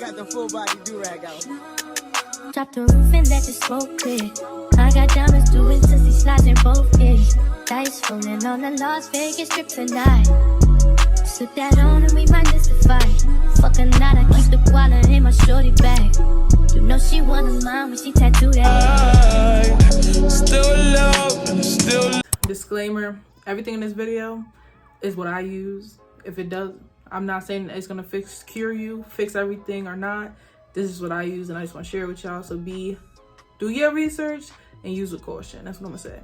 got the full body do-rag out. Drop the roof and let the smoke clear. I got diamonds doing sissy slides in both ears. Dice falling on the Las Vegas strip tonight. Slip that on and we might miss the fight. Fuck a night, I keep the wallet in my shorty bag. You know she wanna mine when she tattooed that. Still. Disclaimer: everything in this video is what I use. If it does, I'm not saying it's gonna cure you, fix everything or not. This is what I use, and I just want to share it with y'all. So do your research and use with caution. That's what I'm gonna say.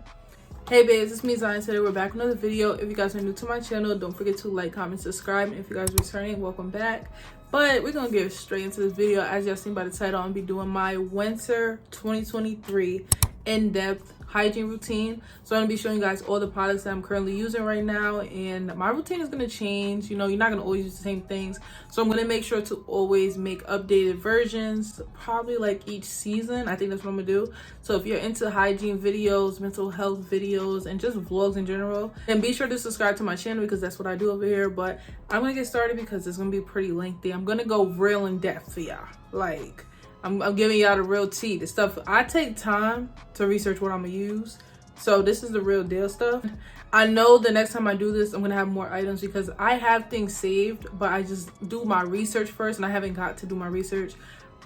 Hey babes, it's me Zion. Today we're back with another video. If you guys are new to my channel, don't forget to like, comment, subscribe. And if you guys are returning, welcome back. But we're gonna get straight into this video. As y'all seen by the title, I'm gonna be doing my winter 2023 in-depth hygiene routine. So I'm gonna be showing you guys all the products that I'm currently using right now, and my routine is gonna change. You know, you're not gonna always use the same things, so I'm gonna make sure to always make updated versions, probably like each season. I think that's what I'm gonna do. So if you're into hygiene videos, mental health videos, and just vlogs in general, then be sure to subscribe to my channel, because that's what I do over here. But I'm gonna get started because it's gonna be pretty lengthy. I'm gonna go real in depth for y'all. Like, I'm giving y'all the real tea. The stuff I take time to research what I'm gonna use. So this is the real deal stuff. I know the next time I do this, I'm gonna have more items because I have things saved, but I just do my research first, and I haven't got to do my research.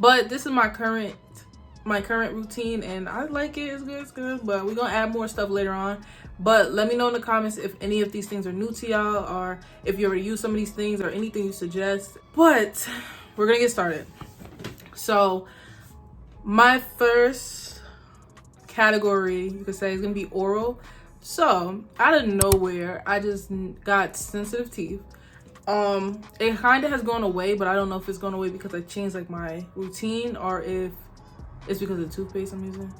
But this is my current routine, and I like it. It's good. But we're gonna add more stuff later on. But let me know in the comments if any of these things are new to y'all, or if you already use some of these things, or anything you suggest. But we're gonna get started. So my first category, you could say, is gonna be oral. So out of nowhere, I just got sensitive teeth. It kind of has gone away, but I don't know if it's gone away because I changed like my routine, or if it's because of the toothpaste I'm using,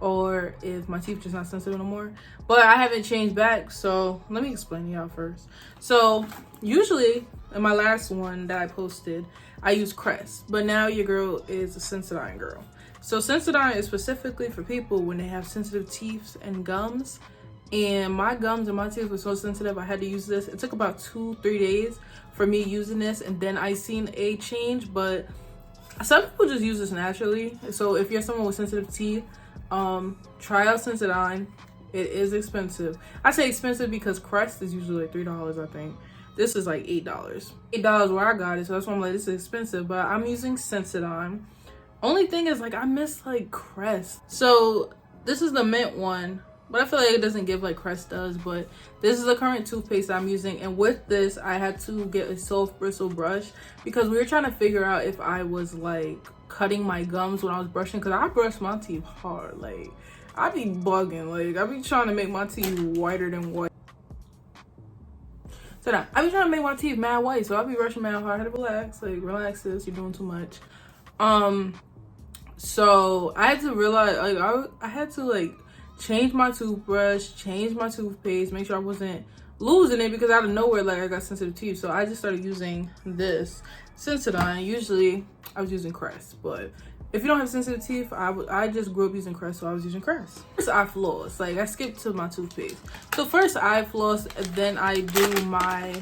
or if my teeth just not sensitive no more. But I haven't changed back, so let me explain to y'all first. So usually in my last one that I posted, I use Crest, but now your girl is a Sensodyne girl. So Sensodyne is specifically for people when they have sensitive teeth and gums. And my gums and my teeth were so sensitive, I had to use this. It took about 2-3 days for me using this, and then I seen a change. But some people just use this naturally. So if you're someone with sensitive teeth, try out Sensodyne. It is expensive. I say expensive because Crest is usually like $3, I think. This is like $8. $8 where I got it, so that's why I'm like, this is expensive. But I'm using Sensodyne. Only thing is, like, I miss like Crest. So this is the mint one, but I feel like it doesn't give like Crest does. But this is the current toothpaste I'm using, and with this I had to get a soft bristle brush because we were trying to figure out if I was like cutting my gums when I was brushing, because I brush my teeth hard. Like, I be bugging. Like, I be trying to make my teeth whiter than white. So now, I be trying to make my teeth mad white, so I be brushing mad hard. I had to relax. Like, relax, sis, you're doing too much. So I had to realize, like, I had to like change my toothbrush, change my toothpaste, make sure I wasn't losing it, because out of nowhere, like, I got sensitive teeth. So I just started using this Sensodyne. Usually I was using Crest, but if you don't have sensitive teeth, I just grew up using Crest, so I was using Crest. First I floss. Like, I skipped to my toothpaste. So first I floss, and then I do my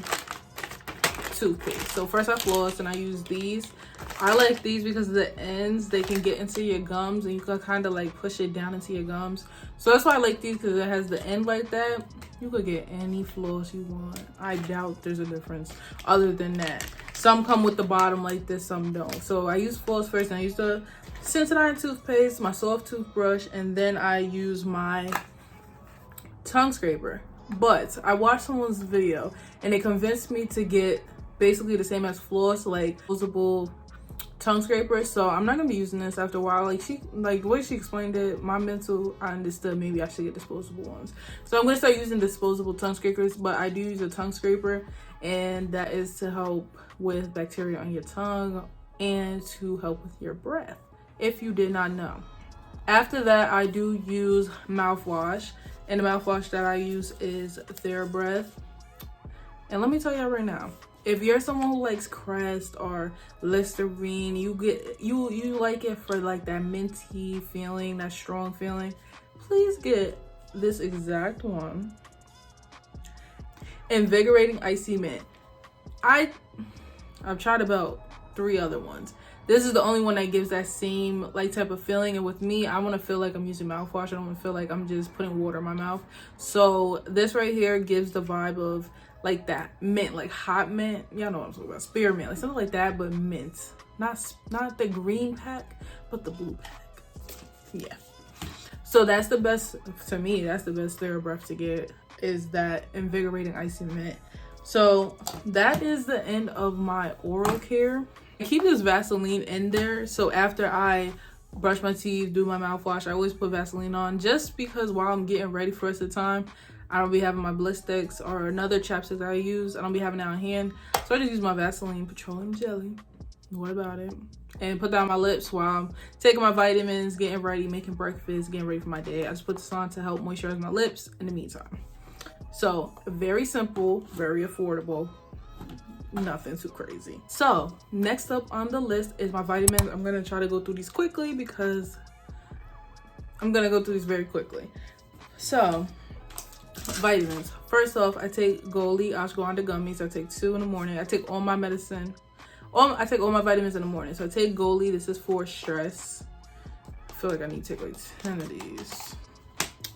toothpaste. So first I floss, and I use these. I like these because the ends, they can get into your gums, and you can kind of like push it down into your gums. So that's why I like these, because it has the end like that. You could get any floss you want. I doubt there's a difference other than that. Some come with the bottom like this, some don't. So I use floss first, and I use the Sensodyne toothpaste, my soft toothbrush, and then I use my tongue scraper. But I watched someone's video, and they convinced me to get basically the same as floss, like disposable tongue scraper. So I'm not gonna be using this after a while. Like, the way she explained it, my mental, I understood maybe I should get disposable ones. So I'm gonna start using disposable tongue scrapers, but I do use a tongue scraper, and that is to help with bacteria on your tongue and to help with your breath, if you did not know. After that, I do use mouthwash, and the mouthwash that I use is TheraBreath. And let me tell y'all right now, if you're someone who likes Crest or Listerine, you like it for like that minty feeling, that strong feeling, please get this exact one. Invigorating Icy Mint. I've tried about 3 other ones. This is the only one that gives that same like type of feeling, and with me, I want to feel like I'm using mouthwash. I don't want to feel like I'm just putting water in my mouth. So this right here gives the vibe of like that mint, like hot mint. Y'all know what I'm talking about, spearmint, like something like that, but mint. Not the green pack, but the blue pack. Yeah. So that's the best, to me, that's the best TheraBreath to get, is that invigorating icy mint. So that is the end of my oral care. I keep this Vaseline in there, so after I brush my teeth, do my mouthwash, I always put Vaseline on, just because while I'm getting ready for the rest of the time, I don't be having my Blistex or another chapstick that I use. I don't be having that on hand, so I just use my Vaseline petroleum jelly. What about it? And put that on my lips while I'm taking my vitamins, getting ready, making breakfast, getting ready for my day. I just put this on to help moisturize my lips in the meantime. So very simple, very affordable, nothing too crazy. So next up on the list is my vitamins. I'm gonna try to go through these quickly because I'm gonna go through these very quickly. So vitamins. First off, I take Goli ashwagandha gummies. I take 2 in the morning. I take all my medicine. I take all my vitamins in the morning. So I take Goli. This is for stress. I feel like I need to take like 10 of these,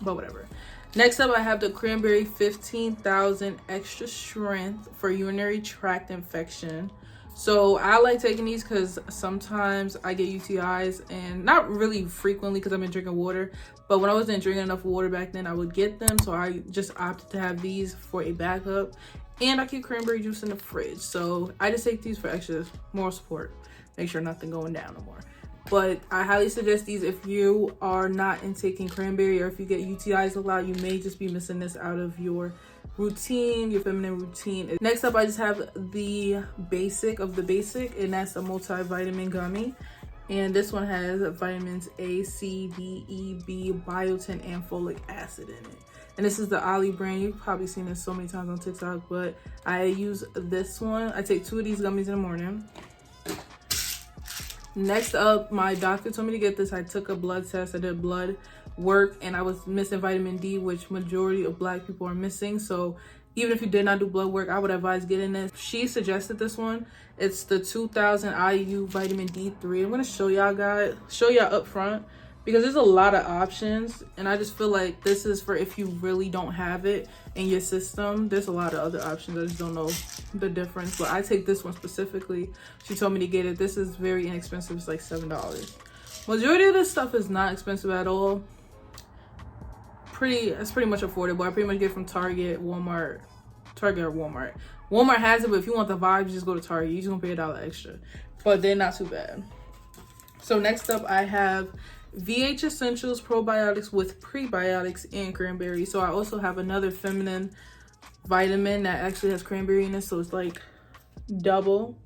but whatever. Next up, I have the cranberry 15,000 extra strength for urinary tract infection. So I like taking these because sometimes I get UTIs, and not really frequently because I've been drinking water, but when I wasn't drinking enough water back then, I would get them. So I just opted to have these for a backup. And I keep cranberry juice in the fridge. So I just take these for extra moral support. Make sure nothing going down no more. But I highly suggest these if you are not intaking cranberry, or if you get UTIs a lot, you may just be missing this out of your routine, your feminine routine. Next up, I just have the basic of the basic, and that's a multivitamin gummy. And this one has vitamins A, C, D, E, B, biotin, and folic acid in it. And this is the Ollie brand. You've probably seen this so many times on TikTok, but I use this one. I take 2 of these gummies in the morning. Next up, my doctor told me to get this. I took a blood test. I did blood work, and I was missing vitamin D, which majority of Black people are missing. So even if you did not do blood work, I would advise getting this. She suggested this one. It's the 2000 IU vitamin D3. I'm going to show y'all up front, because there's a lot of options, and I just feel like this is for if you really don't have it in your system. There's a lot of other options. I just don't know the difference, but I take this one specifically. She told me to get it. This is very inexpensive. It's like $7. Majority of this stuff is not expensive at all. It's pretty much affordable. I pretty much get it from Target, Walmart. Walmart has it, but if you want the vibes, just go to Target. You're just gonna pay $1 extra, but they're not too bad. So next up, I have VH Essentials probiotics with prebiotics and cranberry. So I also have another feminine vitamin that actually has cranberry in it, so it's like double.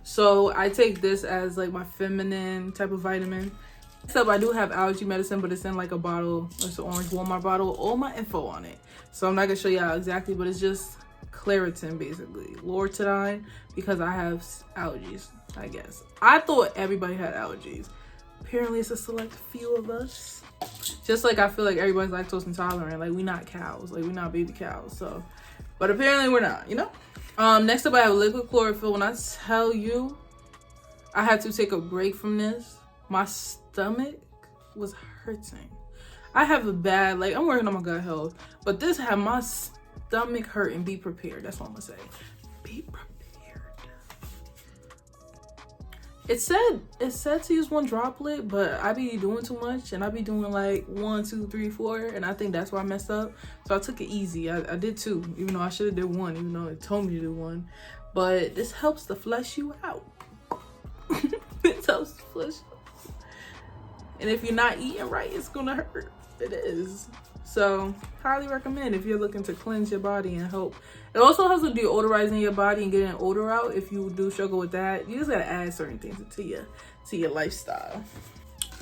So I take this as like my feminine type of vitamin. Next up, I do have allergy medicine, but it's in like a bottle. It's an orange Walmart bottle. All my info on it, so I'm not gonna show y'all exactly, but it's just Claritin, basically Loratadine, because I have allergies. I guess I thought everybody had allergies. Apparently it's a select few of us. Just like I feel like everybody's lactose intolerant. Like, we not cows. Like, we not baby cows. So, but apparently we're not, you know? Next up, I have liquid chlorophyll. When I tell you I had to take a break from this, my stomach was hurting. I have a bad, like, I'm working on my gut health, but this had my stomach hurting. Be prepared. That's what I'm gonna say. Be prepared. It said to use 1 droplet, but I be doing too much, and I be doing like 1, 2, 3, 4, and I think that's why I messed up. So I took it easy. I did 2, even though I should have did 1, even though it told me to do 1. But this helps to flush you out. It helps to flush you out. And if you're not eating right, it's gonna hurt. It is. So highly recommend if you're looking to cleanse your body and help. It also helps with deodorizing your body and getting odor out. If you do struggle with that, you just gotta add certain things to your lifestyle.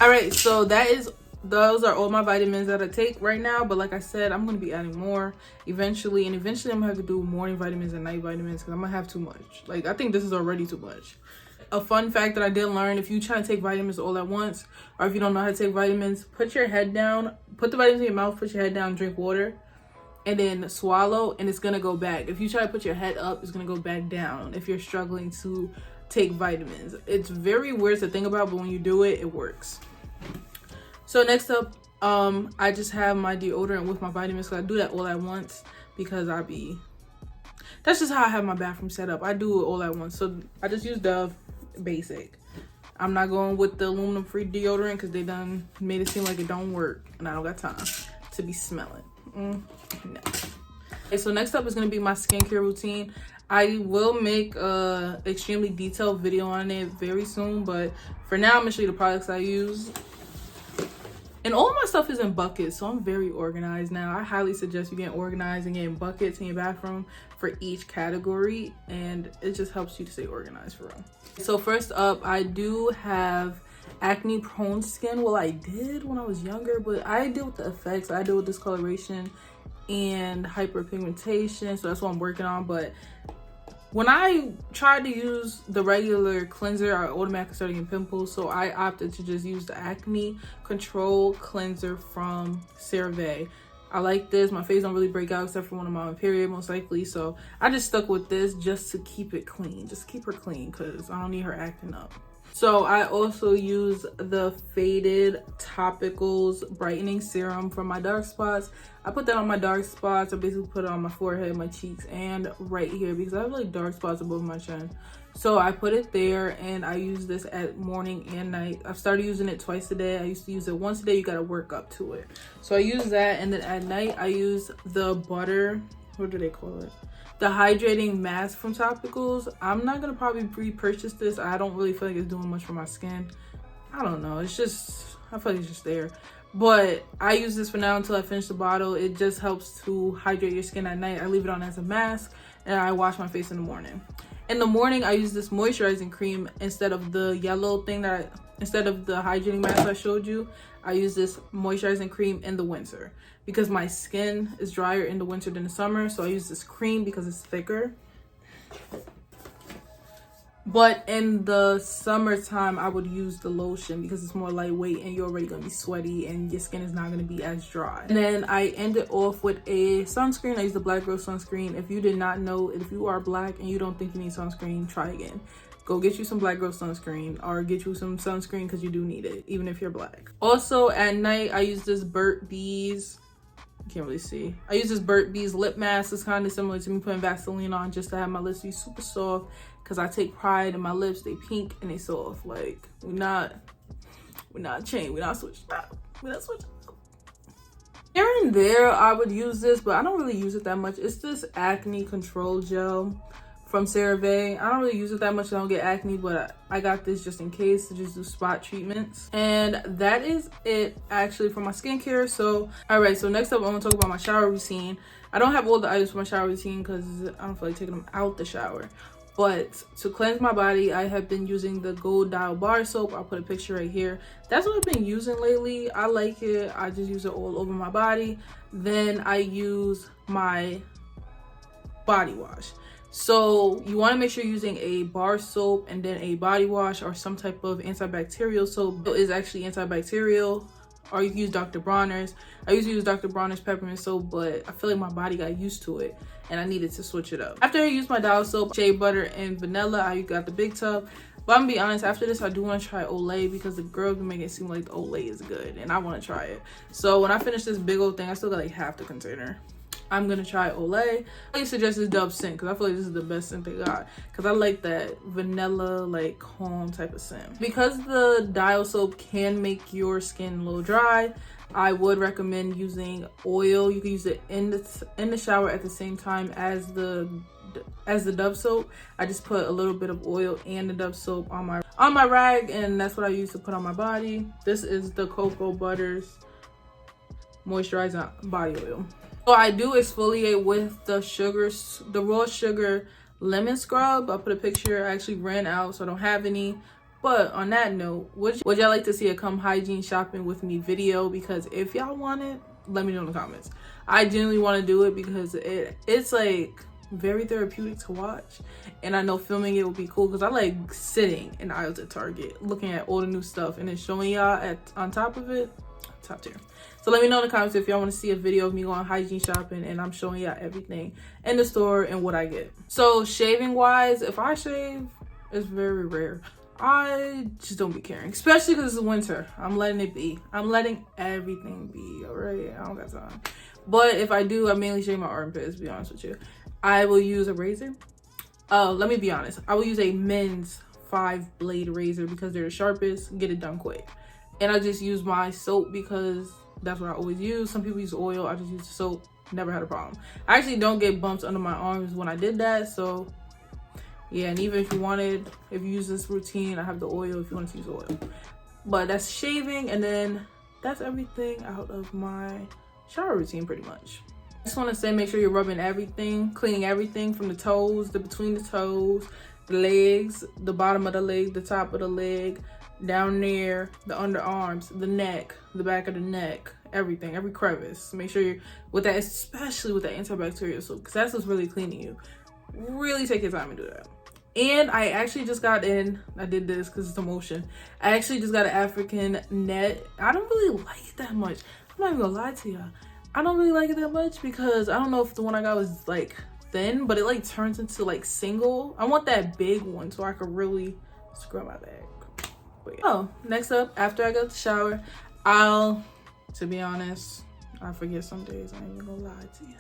All right, so those are all my vitamins that I take right now. But like I said, I'm gonna be adding more eventually, and eventually I'm gonna have to do morning vitamins and night vitamins because I'm gonna have too much. Like, I think this is already too much. A fun fact that I did learn: if you try to take vitamins all at once, or if you don't know how to take vitamins, put your head down, put the vitamins in your mouth, put your head down, drink water, and then swallow, and it's gonna go back. If you try to put your head up, it's gonna go back down if you're struggling to take vitamins. It's very weird to think about, but when you do it, it works. So next up, I just have my deodorant with my vitamins. So I do that all at once because that's just how I have my bathroom set up. I do it all at once. So I just use Dove basic. I'm not going with the aluminum free deodorant because they done made it seem like it don't work, and I don't got time to be smelling. No. Okay, so next up is going to be my skincare routine. I will make a extremely detailed video on it very soon, but for now I'm going to show you the products I use. And all of my stuff is in buckets, so I'm very organized now. I highly suggest you get organized and getting buckets in your bathroom for each category, and it just helps you to stay organized for real. So first up, I do have acne prone skin. Well, I did when I was younger, but I deal with the effects. I deal with discoloration and hyperpigmentation, so that's what I'm working on. But when I tried to use the regular cleanser, I automatically started getting pimples, so I opted to just use the acne control cleanser from CeraVe. I like this. My face don't really break out except for when I'm on my period, most likely, so I just stuck with this just to keep it clean, just keep her clean, because I don't need her acting up. So I also use the Faded Topicals Brightening Serum for my dark spots. I put that on my dark spots. I basically put it on my forehead, my cheeks, and right here because I have like dark spots above my chin. So I put it there, and I use this at morning and night. I've started using it twice a day. I used to use it once a day. You gotta work up to it. So I use that, and then at night I use the butter, what do they call it? The hydrating mask from Topicals. I'm not gonna probably repurchase this. I don't really feel like it's doing much for my skin. I don't know, it's just, I feel like it's just there. But I use this for now until I finish the bottle. It just helps to hydrate your skin at night. I leave it on as a mask, and I wash my face in the morning. In the morning, I use this moisturizing cream instead of the yellow thing instead of the hydrating mask I showed you. I use this moisturizing cream in the winter because my skin is drier in the winter than the summer. So I use this cream because it's thicker. But in the summertime, I would use the lotion because it's more lightweight and you're already gonna be sweaty and your skin is not gonna be as dry. And then I end it off with a sunscreen. I use the Black Girl sunscreen. If you did not know, if you are black and you don't think you need sunscreen, try again. Go get you some Black Girl sunscreen, or get you some sunscreen because you do need it, even if you're black. Also at night, I use this Burt's Bees. You can't really see. I use this Burt's Bees lip mask. It's kind of similar to me putting Vaseline on just to have my lips be super soft, because I take pride in my lips. They pink and they soft. Like, we're not chained. We're not switching up. Here and there, I would use this, but I don't really use it that much. It's this acne control gel from CeraVe. I don't really use it that much. I don't get acne, but I got this just in case to just do spot treatments. And that is it actually for my skincare. So, all right, so next up, I'm gonna talk about my shower routine. I don't have all the items for my shower routine because I don't feel like taking them out the shower. But to cleanse my body, I have been using the Gold Dial bar soap. I'll put a picture right here. That's what I've been using lately. I like it. I just use it all over my body. Then I use my body wash. So you want to make sure you're using a bar soap and then a body wash or some type of antibacterial soap. It is actually antibacterial, or you can use Dr. Bronner's. I usually use Dr. Bronner's peppermint soap, but I feel like my body got used to it and I needed to switch it up. After I use my dial soap, shea butter, and vanilla, I got the big tub. But I'm gonna be honest, after this, I do want to try Olay because the girls been making it seem like the Olay is good and I want to try it. So when I finish this big old thing, I still got like half the container. I'm gonna try Olay. I suggest this Dove scent because I feel like this is the best scent they got, because I like that vanilla, like calm type of scent. Because the dial soap can make your skin a little dry, I would recommend using oil. You can use it in the shower at the same time as the Dove soap. I just put a little bit of oil and the Dove soap on my rag, and that's what I use to put on my body. This is the Cocoa Butters moisturizing body oil. So I do exfoliate with the raw sugar lemon scrub. I'll put a picture. I actually ran out, so I don't have any. But on that note, would y'all like to see a come hygiene shopping with me video? Because if y'all want it, let me know in the comments. I genuinely want to do it because it's like very therapeutic to watch, and I know filming it will be cool because I like sitting in aisles at Target looking at all the new stuff and then showing y'all on top of it, top tier. So let me know in the comments if y'all want to see a video of me going hygiene shopping and I'm showing y'all everything in the store and what I get. So shaving wise, if I shave, It's very rare. I just don't be caring, especially because it's winter. I'm letting it be. I'm letting everything be, all right? I don't got time. But if I do, I mainly shave my armpits, to be honest with you. I will use a razor. Let me be honest. I will use a men's 5-blade razor because they're the sharpest. Get it done quick. And I just use my soap because that's what I always use. Some people use oil. I just use soap. Never had a problem. I actually don't get bumps under my arms when I did that, so yeah. And even if you use this routine, I have the oil if you want to use oil. But that's shaving, and then that's everything out of my shower routine pretty much. I just want to say, make sure you're rubbing everything, cleaning everything from the toes, between the toes, the legs, the bottom of the leg, the top of the leg, down there, the underarms, the neck, the back of the neck, everything, every crevice. Make sure you're with that, especially with that antibacterial soap, because that's what's really cleaning you. Really take your time and do that. And I actually just got in, I did this because it's emotion. I actually just got an African net. I don't really like it that much. I'm not even gonna lie to y'all. I don't really like it that much because I don't know if the one I got was like thin, but it like turns into like single. I want that big one so I could really scrub my bag. But yeah. Oh, next up, after I got the shower, to be honest, I forget some days, I ain't even gonna lie to you.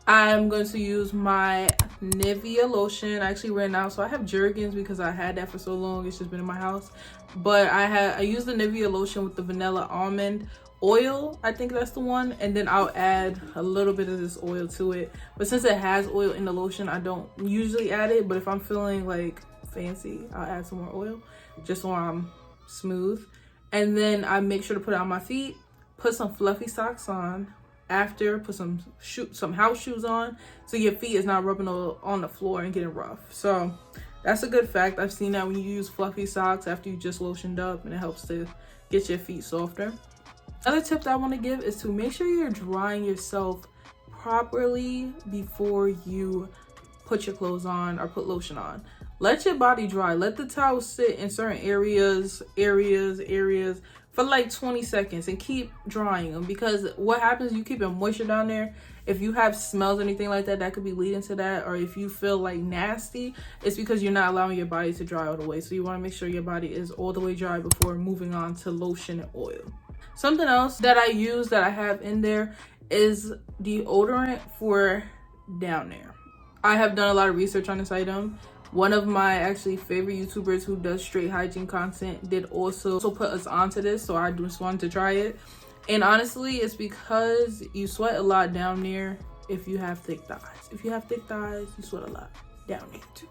I'm going to use my Nivea lotion. I actually ran out, so I have Jergens because I had that for so long. It's just been in my house. But I used the Nivea lotion with the vanilla almond oil. I think that's the one. And then I'll add a little bit of this oil to it. But since it has oil in the lotion, I don't usually add it. But if I'm feeling like fancy, I'll add some more oil just so I'm smooth. And then I make sure to put it on my feet, put some fluffy socks on. After, put some house shoes on so your feet is not rubbing on the floor and getting rough. So that's a good fact. I've seen that when you use fluffy socks after you just lotioned up, and it helps to get your feet softer. Other tip that I want to give is to make sure you're drying yourself properly before you put your clothes on or put lotion on. Let your body dry. Let the towel sit in certain areas for like 20 seconds and keep drying them, because what happens, you keep moisture down there. If you have smells or anything like that, that could be leading to that. Or if you feel like nasty, it's because you're not allowing your body to dry all the way. So you want to make sure your body is all the way dry before moving on to lotion and oil. Something else that I use that I have in there is deodorant for down there. I have done a lot of research on this item. One of my actually favorite YouTubers who does straight hygiene content did also put us onto this, so I just wanted to try it. And honestly, it's because you sweat a lot down there if you have thick thighs. If you have thick thighs, you sweat a lot down there too.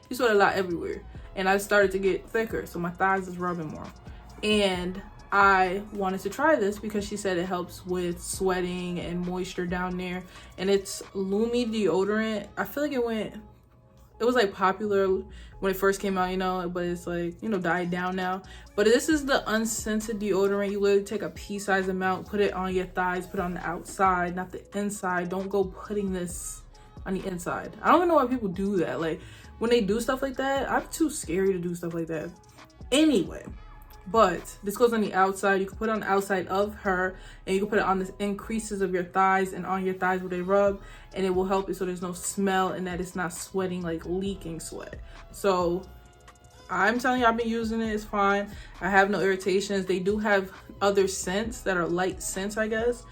You sweat a lot everywhere. And I started to get thicker, so my thighs is rubbing more. And I wanted to try this because she said it helps with sweating and moisture down there. And it's Lumi deodorant. I feel like it was like popular when it first came out, you know, but it's like, you know, died down now. But this is the unscented deodorant. You literally take a pea-sized amount, put it on your thighs, put it on the outside, not the inside. Don't go putting this on the inside. I don't even know why people do that. Like, when they do stuff like that, I'm too scary to do stuff like that. Anyway, but this goes on the outside. You can put it on the outside of her, and you can put it on the increases of your thighs and on your thighs where they rub, and it will help it so there's no smell and that it's not sweating, like leaking sweat. So I'm telling you, I've been using it. It's fine. I have no irritations. They do have other scents that are light scents, I guess,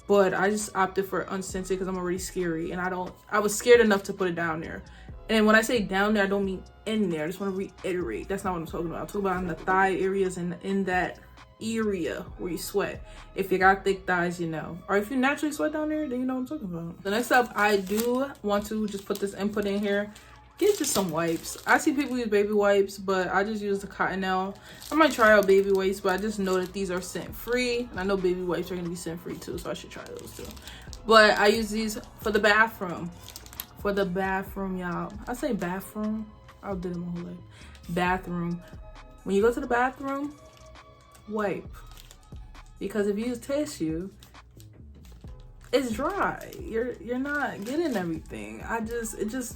but I just opted for unscented because I'm already scary, and I was scared enough to put it down there. And when I say down there, I don't mean in there. I just want to reiterate. That's not what I'm talking about. I'm talking about in the thigh areas and in that area where you sweat. If you got thick thighs, you know. Or if you naturally sweat down there, then you know what I'm talking about. The next up, I do want to just put this input in here. Get just some wipes. I see people use baby wipes, but I just use the Cottonelle. I might try out baby wipes, but I just know that these are scent-free. And I know baby wipes are going to be scent-free too, so I should try those too. But I use these for the bathroom. For the bathroom, y'all. I say bathroom. I did it my whole life. Bathroom. When you go to the bathroom, wipe. Because if you use tissue, it's dry. You're not getting everything. It just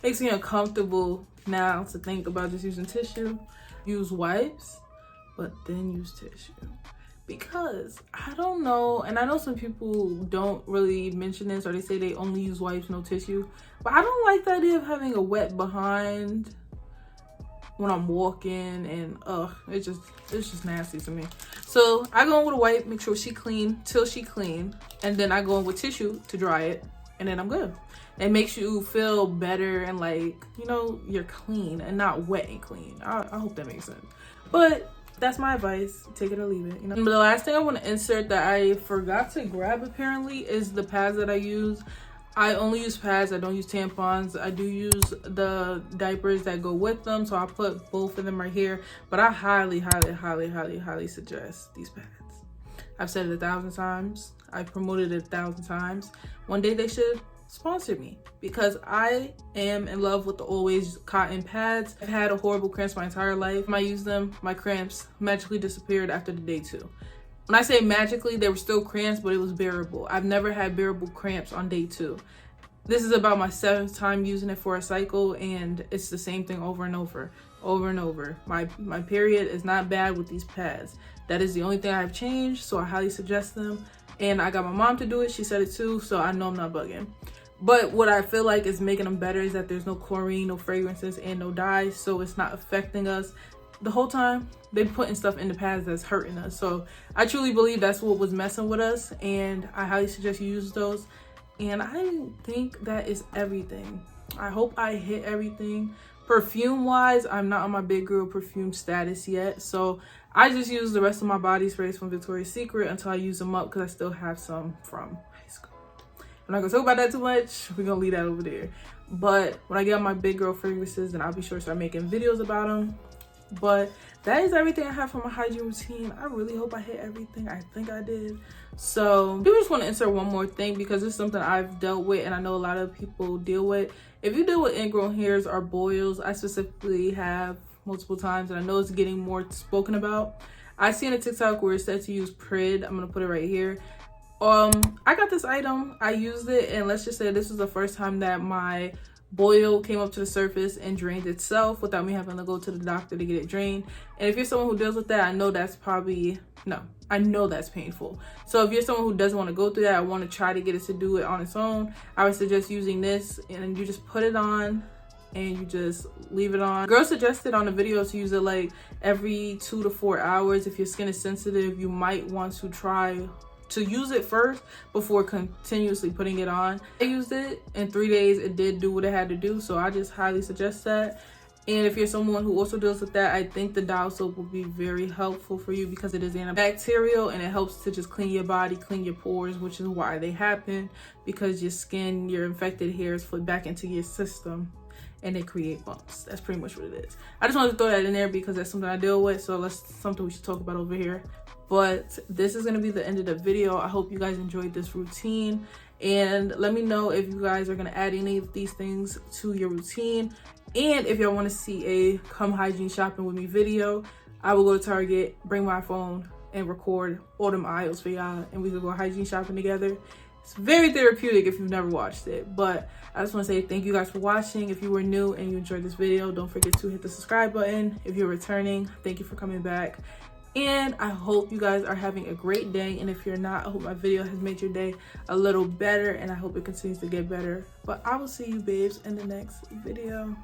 makes me uncomfortable now to think about just using tissue. Use wipes, but then use tissue. Because I don't know, and I know some people don't really mention this, or they say they only use wipes, no tissue, but I don't like the idea of having a wet behind when I'm walking, and it's just nasty to me. So I go in with a wipe, make sure she clean till she clean, and then I go in with tissue to dry it, and then I'm good. It makes you feel better and like, you know, you're clean and not wet and clean. I hope that makes sense. But that's my advice. Take it or leave it, you know. But the last thing I want to insert that I forgot to grab apparently is the pads that I use. I only use pads. I don't use tampons. I do use the diapers that go with them, so I'll put both of them right here. But I highly suggest these pads. I've said it 1,000 times. I've promoted it 1,000 times. One day they should sponsor me, because I am in love with the Always cotton pads. I've had a horrible cramps my entire life. When I used them, my cramps magically disappeared after the day 2. When I say magically, they were still cramps, but it was bearable. I've never had bearable cramps on day 2. This is about my 7th time using it for a cycle, and it's the same thing over and over and over. My period is not bad with these pads. That is the only thing I've changed, so I highly suggest them. And I got my mom to do it. She said it too, so I know I'm not bugging. But what I feel like is making them better is that there's no chlorine, no fragrances, and no dyes, so it's not affecting us. The whole time they're putting stuff in the pads that's hurting us. So I truly believe that's what was messing with us, and I highly suggest you use those. And I think that is everything. I hope I hit everything. Perfume wise, I'm not on my big girl perfume status yet, so I just use the rest of my body sprays from Victoria's Secret until I use them up, because I still have some from high school. I'm not gonna talk about that too much. We're gonna leave that over there. But when I get on my big girl fragrances, then I'll be sure to start making videos about them. But that is everything I have for my hygiene routine. I really hope I hit everything. I think I did. So I just want to insert one more thing, because it's something I've dealt with and I know a lot of people deal with. If you deal with ingrown hairs or boils, I specifically have multiple times, and I know it's getting more spoken about. I seen a TikTok where it said to use Prid. I'm gonna put it right here. I got this item, I used it, and let's just say this was the first time that my boil came up to the surface and drained itself without me having to go to the doctor to get it drained. And if you're someone who deals with that, I know that's painful. So if you're someone who doesn't want to go through that, I want to try to get it to do it on its own, I would suggest using this, and you just put it on and you just leave it on. Girl suggested on the video to use it like every 2 to 4 hours. If your skin is sensitive, you might want to try to use it first before continuously putting it on. I used it in 3 days. It did do what it had to do, so I just highly suggest that. And if you're someone who also deals with that, I think the dial soap will be very helpful for you, because it is antibacterial and it helps to just clean your body, clean your pores, which is why they happen, because your skin, your infected hairs flow back into your system and they create bumps. That's pretty much what it is. I just wanted to throw that in there because that's something I deal with, so that's something we should talk about over here. But this is going to be the end of the video. I hope you guys enjoyed this routine, and let me know if you guys are going to add any of these things to your routine. And if y'all want to see a come hygiene shopping with me video, I will go to Target, bring my phone, and record all them aisles for y'all, and we can go hygiene shopping together. It's very therapeutic if you've never watched it. But I just want to say thank you guys for watching. If you were new and you enjoyed this video, don't forget to hit the subscribe button. If you're returning, thank you for coming back. And I hope you guys are having a great day. And if you're not, I hope my video has made your day a little better, and I hope it continues to get better. But I will see you babes in the next video.